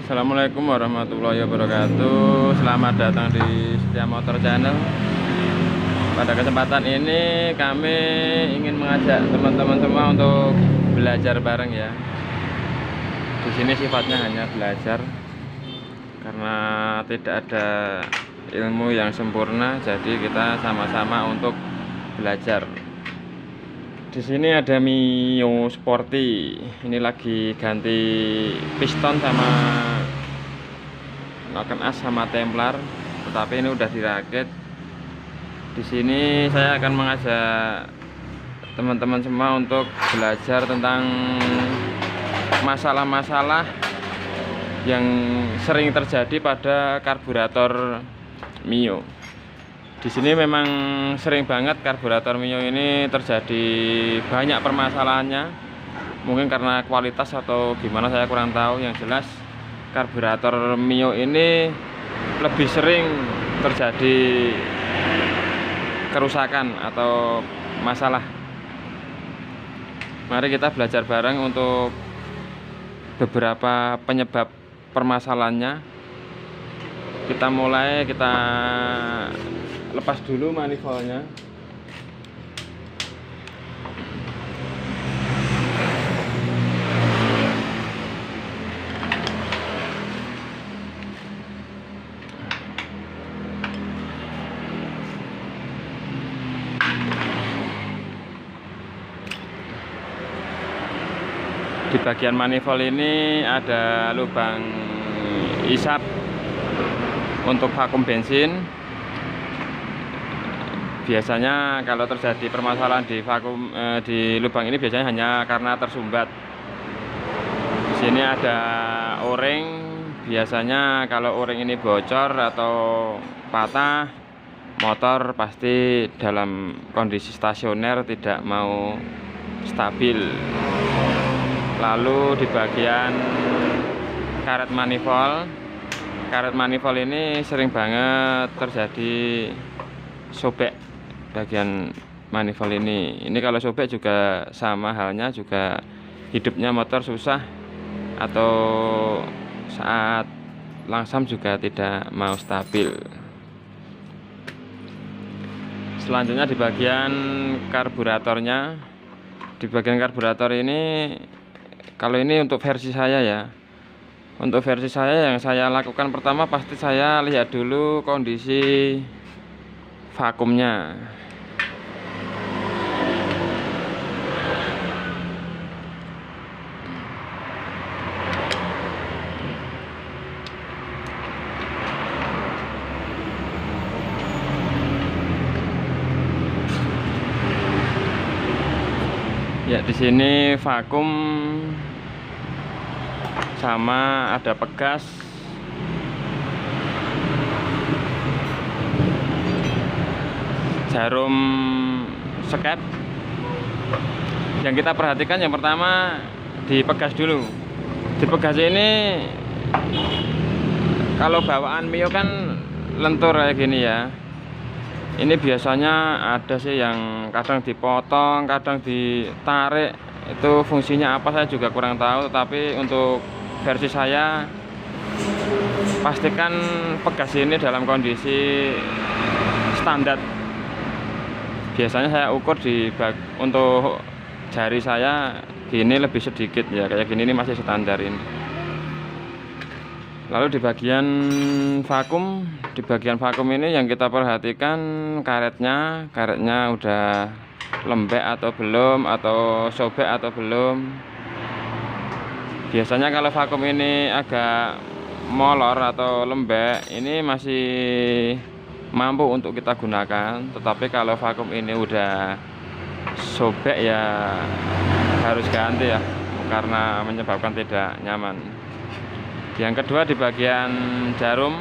Assalamualaikum warahmatullahi wabarakatuh. Selamat datang di Setia Motor Channel. Pada kesempatan ini kami ingin mengajak teman-teman semua untuk belajar bareng ya. Di sini sifatnya hanya belajar karena tidak ada ilmu yang sempurna, jadi kita sama-sama untuk belajar. Di sini ada Mio Sporty. Ini lagi ganti piston sama noken as sama templar, tetapi ini udah dirakit. Di sini saya akan mengajak teman-teman semua untuk belajar tentang masalah-masalah yang sering terjadi pada karburator Mio. Di sini memang sering banget karburator Mio ini terjadi banyak permasalahannya. Mungkin karena kualitas atau gimana saya kurang tahu. Yang jelas karburator Mio ini lebih sering terjadi kerusakan atau masalah. Mari kita belajar bareng untuk beberapa penyebab permasalahannya. Kita lepas dulu manifoldnya. Di bagian manifold ini ada lubang isap untuk vakum bensin. Biasanya kalau terjadi permasalahan di vakum di lubang ini biasanya hanya karena tersumbat. Di sini ada o-ring. Biasanya kalau o-ring ini bocor atau patah, motor pasti dalam kondisi stasioner, tidak mau stabil. Lalu di bagian karet manifold ini sering banget terjadi sobek. Bagian manifold ini kalau sobek juga sama halnya, juga hidupnya motor susah, atau saat langsam juga tidak mau stabil. Selanjutnya di bagian karburatornya. Di bagian karburator ini, kalau ini untuk versi saya ya, untuk versi saya yang saya lakukan pertama, pasti saya lihat dulu kondisi vakumnya. Ya, di sini vakum sama ada pegas. Jarum skep. Yang kita perhatikan yang pertama di pegas dulu. Di pegas ini kalau bawaan Mio kan lentur kayak gini ya. Ini biasanya ada sih yang kadang dipotong, kadang ditarik. Itu fungsinya apa saya juga kurang tahu, tapi untuk versi saya, pastikan pegas ini dalam kondisi standar. Biasanya saya ukur untuk jari saya gini lebih sedikit ya, kayak gini ini masih standar ini. Lalu di bagian vakum ini yang kita perhatikan karetnya udah lembek atau belum, atau sobek atau belum. Biasanya kalau vakum ini agak molor atau lembek, ini masih mampu untuk kita gunakan. Tetapi kalau vakum ini udah sobek ya harus ganti ya, karena menyebabkan tidak nyaman. Yang kedua di bagian jarum.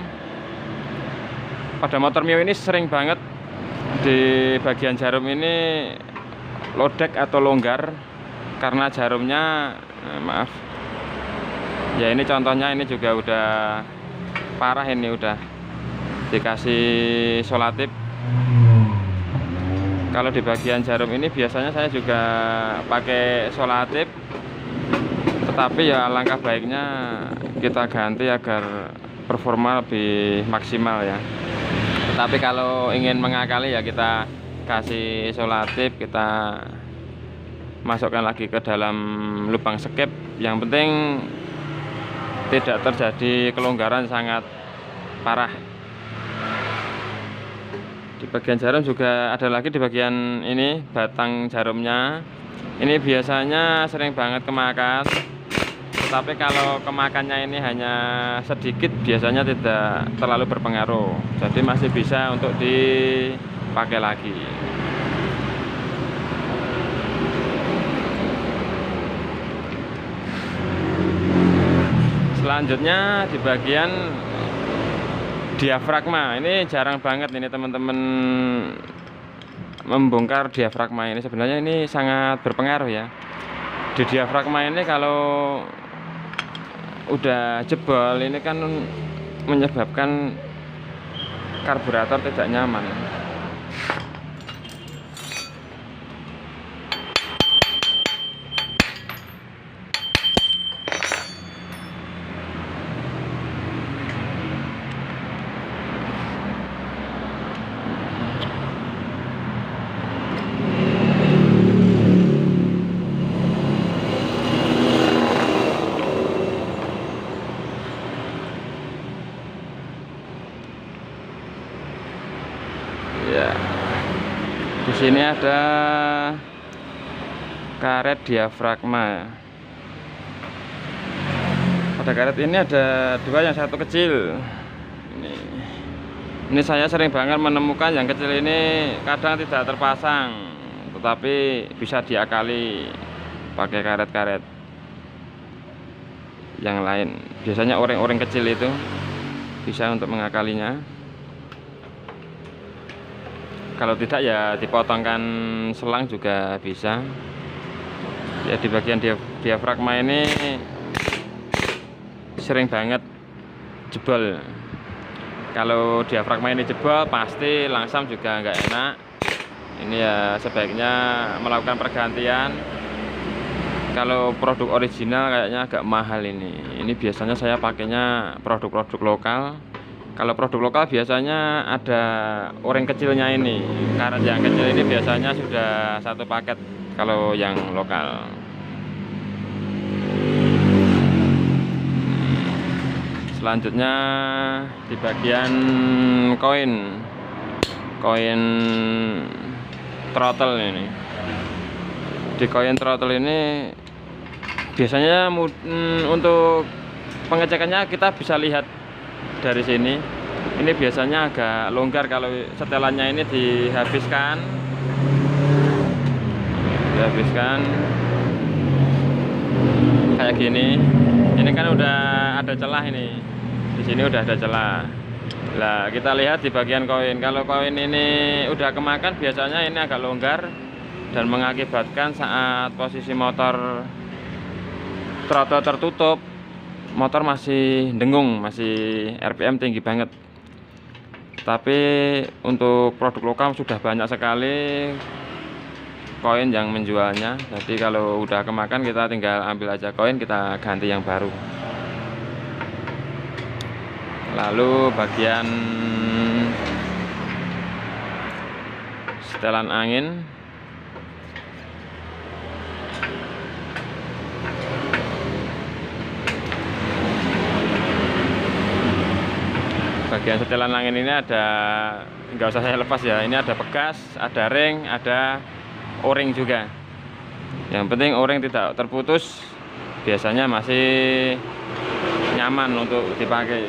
Pada motor Mio ini sering banget di bagian jarum ini lodek atau longgar karena jarumnya maaf ya, ini contohnya, ini juga udah parah, ini udah dikasih solatip. Kalau di bagian jarum ini biasanya saya juga pakai solatip Tetapi ya alangkah baiknya kita ganti agar performa lebih maksimal ya. Tetapi kalau ingin mengakali ya kita kasih isolatif, kita masukkan lagi ke dalam lubang skep. Yang penting tidak terjadi kelonggaran sangat parah. Di bagian jarum juga ada lagi, di bagian ini batang jarumnya ini biasanya sering banget kemakan, tetapi kalau kemakannya ini hanya sedikit biasanya tidak terlalu berpengaruh, jadi masih bisa untuk dipakai lagi. Selanjutnya di bagian diafragma, ini jarang banget ini teman-teman membongkar diafragma ini. Sebenarnya ini sangat berpengaruh ya. Di diafragma ini kalau udah jebol ini kan menyebabkan karburator tidak nyaman. Ya, di sini ada karet diafragma. Pada karet ini ada dua, yang satu kecil. Ini saya sering banget menemukan yang kecil ini kadang tidak terpasang, tetapi bisa diakali pakai karet-karet yang lain. Biasanya orang-orang kecil itu bisa untuk mengakalinya. Kalau tidak ya dipotongkan selang juga bisa. Ya di bagian diafragma ini sering banget jebol. Kalau diafragma ini jebol pasti langsam juga nggak enak. Ini ya sebaiknya melakukan pergantian. Kalau produk original kayaknya agak mahal ini. Ini biasanya saya pakainya produk-produk lokal. Kalau produk lokal biasanya ada o-ring kecilnya ini. Karet yang kecil ini biasanya sudah satu paket kalau yang lokal. Selanjutnya di bagian koin throttle ini. Di koin throttle ini biasanya untuk pengecekannya kita bisa lihat dari sini. Ini biasanya agak longgar kalau setelannya ini dihabiskan kayak gini. Ini kan udah ada celah ini. Di sini udah ada celah. Lah kita lihat di bagian koin. Kalau koin ini udah kemakan biasanya ini agak longgar dan mengakibatkan saat posisi motor throttle tertutup, motor masih dengung, masih RPM tinggi banget. Tapi untuk produk lokal sudah banyak sekali koin yang menjualnya. Jadi kalau udah kemakan kita tinggal ambil aja koin, kita ganti yang baru. Lalu bagian setelan angin. Bagian setelan angin ini ada, nggak usah saya lepas ya, ini ada pegas, ada ring, ada o-ring juga. Yang penting o-ring tidak terputus, biasanya masih nyaman untuk dipakai.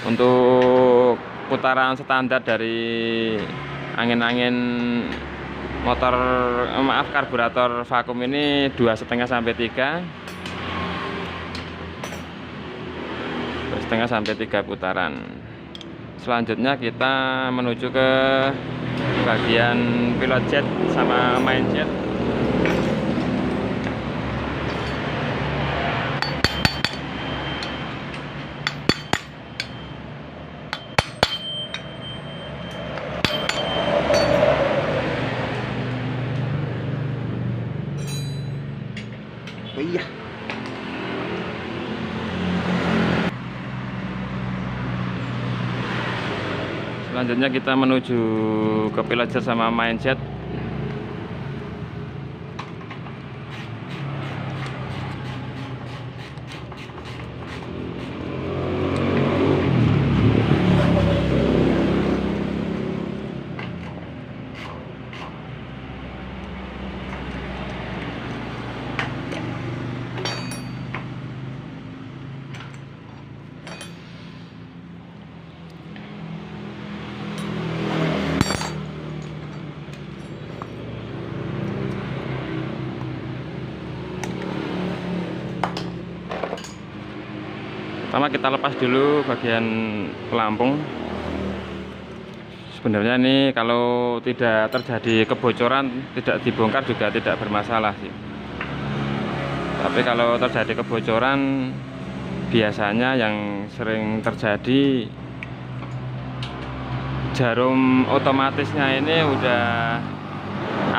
Untuk putaran standar dari angin-angin motor, karburator vakum ini 2,5 sampai 3. 2,5 sampai 3 putaran. Selanjutnya kita menuju ke bagian pilot jet sama main jet. Oh iya. Selanjutnya kita menuju ke Pillager sama Mindjet. Pertama kita lepas dulu bagian pelampung. Sebenarnya ini kalau tidak terjadi kebocoran, tidak dibongkar juga tidak bermasalah sih. Tapi kalau terjadi kebocoran, biasanya yang sering terjadi jarum otomatisnya ini udah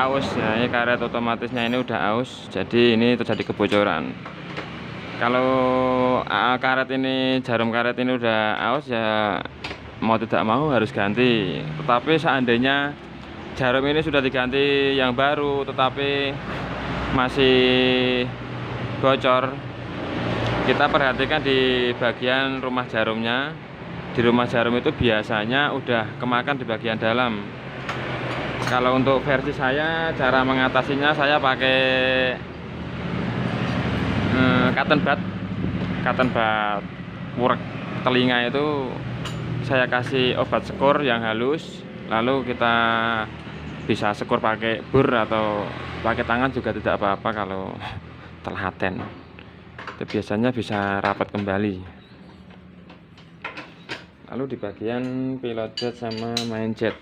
aus ya, ini karet otomatisnya ini udah aus, jadi ini terjadi kebocoran. Kalau karet ini, jarum karet ini udah aus ya, mau tidak mau harus ganti. Tetapi seandainya jarum ini sudah diganti yang baru tetapi masih bocor, kita perhatikan di bagian rumah jarumnya. Di rumah jarum itu biasanya udah kemakan di bagian dalam. Kalau untuk versi saya, cara mengatasinya saya pakai cotton bud work telinga itu saya kasih obat skor yang halus, lalu kita bisa skor pakai bur atau pakai tangan juga tidak apa-apa kalau telaten. Itu biasanya bisa rapat kembali. Lalu di bagian pilot jet sama main jet,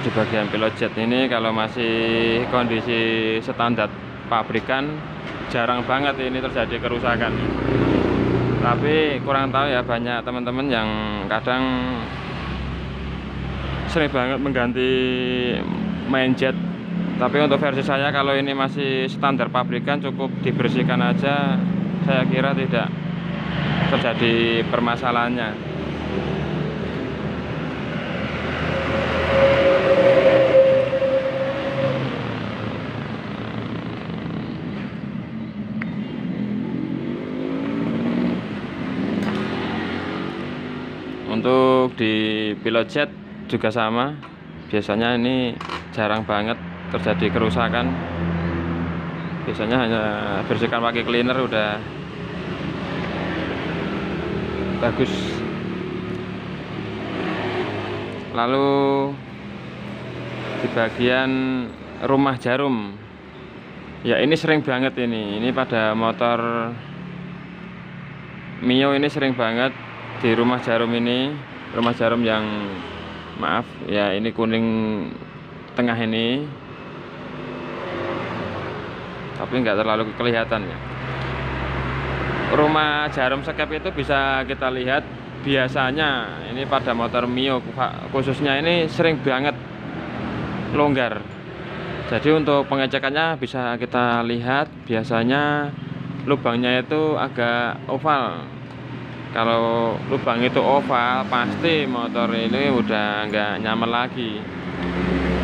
di bagian pilot jet ini kalau masih kondisi standar pabrikan jarang banget ini terjadi kerusakan. Tapi kurang tahu ya, banyak teman-teman yang kadang sering banget mengganti main jet. Tapi untuk versi saya, kalau ini masih standar pabrikan cukup dibersihkan aja, saya kira tidak terjadi permasalahannya. Untuk di pilot jet juga sama, biasanya ini jarang banget terjadi kerusakan. Biasanya hanya bersihkan pakai cleaner udah bagus. Lalu di bagian rumah jarum, ya ini sering banget ini pada motor Mio ini sering banget di rumah jarum ini, rumah jarum yang maaf ya, ini kuning tengah ini, tapi nggak terlalu kelihatan ya. Rumah jarum sekep itu bisa kita lihat biasanya ini pada motor Mio khususnya ini sering banget longgar. Jadi untuk pengecekannya bisa kita lihat, biasanya lubangnya itu agak oval. Kalau lubang itu oval, pasti motor ini udah nggak nyaman lagi.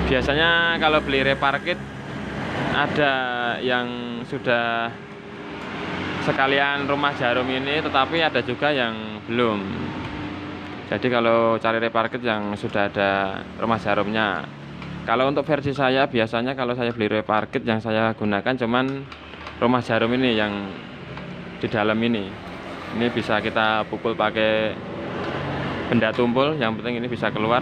Biasanya kalau beli repar kit, ada yang sudah sekalian rumah jarum ini, tetapi ada juga yang belum. Jadi kalau cari repar kit yang sudah ada rumah jarumnya. Kalau untuk versi saya, biasanya kalau saya beli repar kit yang saya gunakan cuman rumah jarum ini yang di dalam ini. Ini bisa kita pukul pakai benda tumpul, yang penting ini bisa keluar.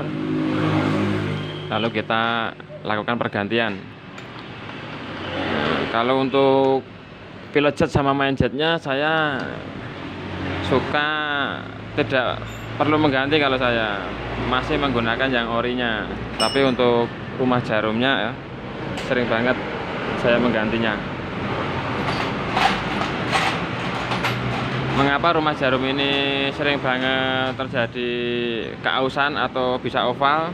Lalu kita lakukan pergantian. Kalau untuk pilot jet sama main jetnya, saya suka tidak perlu mengganti kalau saya masih menggunakan yang orinya, tapi untuk rumah jarumnya ya, sering banget saya menggantinya. Mengapa rumah jarum ini sering banget terjadi keausan atau bisa oval?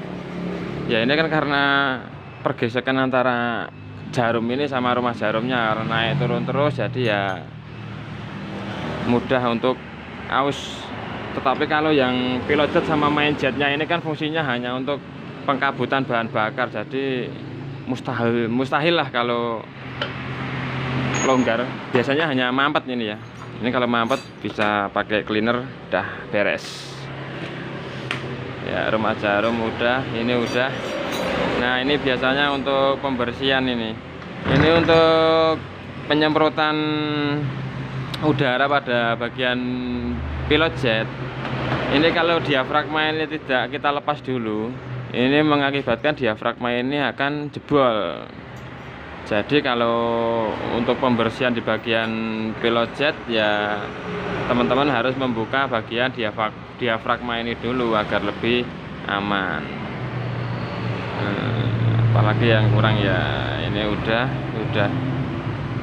Ya ini kan karena pergesekan antara jarum ini sama rumah jarumnya naik turun terus, jadi ya mudah untuk aus. Tetapi kalau yang pilot jet sama main jetnya ini kan fungsinya hanya untuk pengkabutan bahan bakar, jadi mustahil lah kalau longgar. Biasanya hanya mampet ini ya. Ini kalau mampet bisa pakai cleaner, dah beres. Ya rumah jarum udah, ini udah. Nah ini biasanya untuk pembersihan ini. Ini untuk penyemprotan udara pada bagian pilot jet. Ini kalau diafragma ini tidak kita lepas dulu, ini mengakibatkan diafragma ini akan jebol. Jadi kalau untuk pembersihan di bagian pilot jet ya teman-teman harus membuka bagian diafragma ini dulu agar lebih aman. Apalagi yang kurang ya ini udah.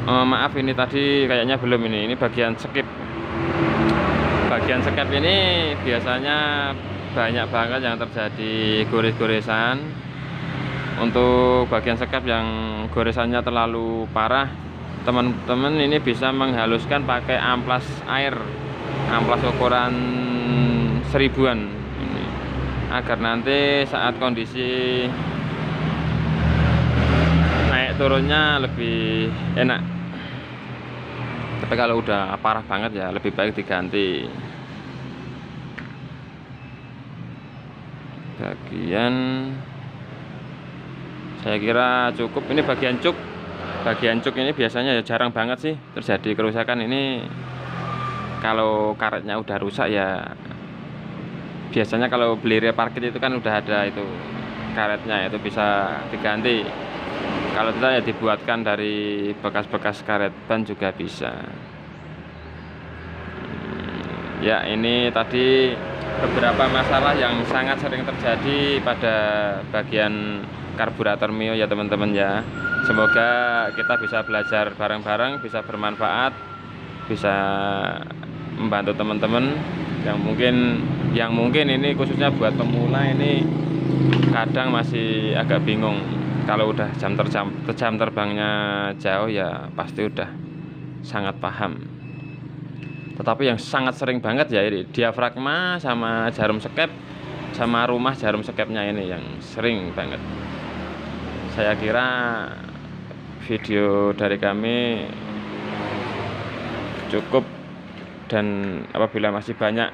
Maaf ini tadi kayaknya belum ini bagian skip. Bagian skip ini biasanya banyak banget yang terjadi gores-goresan. Untuk bagian sekap yang goresannya terlalu parah, teman-teman ini bisa menghaluskan pakai amplas air, amplas ukuran 1000-an ini, agar nanti saat kondisi naik turunnya lebih enak. Tapi kalau udah parah banget ya lebih baik diganti. Bagian saya kira cukup. Ini bagian cuk ini biasanya ya jarang banget sih terjadi kerusakan ini. Kalau karetnya udah rusak ya biasanya kalau beli rear parkit itu kan udah ada itu karetnya, itu bisa diganti. Kalau tidak ya dibuatkan dari bekas-bekas karet ban juga bisa. Ya ini tadi beberapa masalah yang sangat sering terjadi pada bagian karburator Mio ya teman-teman ya. Semoga kita bisa belajar bareng-bareng, bisa bermanfaat, bisa membantu teman-teman yang mungkin ini khususnya buat pemula ini kadang masih agak bingung. Kalau udah jam terbangnya jauh ya pasti udah sangat paham. Tetapi yang sangat sering banget ya ini diafragma sama jarum skep sama rumah jarum skepnya ini yang sering banget. Saya kira video dari kami cukup, dan apabila masih banyak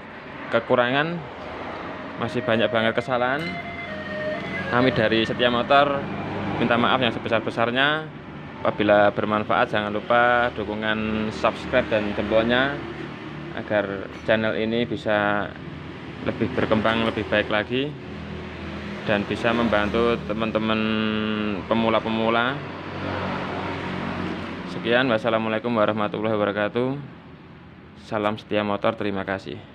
kekurangan, masih banyak banget kesalahan, kami dari Setia Motor minta maaf yang sebesar-besarnya. Apabila bermanfaat jangan lupa dukungan subscribe dan jempolnya agar channel ini bisa lebih berkembang lebih baik lagi dan bisa membantu teman-teman pemula-pemula. Sekian, wassalamualaikum warahmatullahi wabarakatuh. Salam Setia Motor, terima kasih.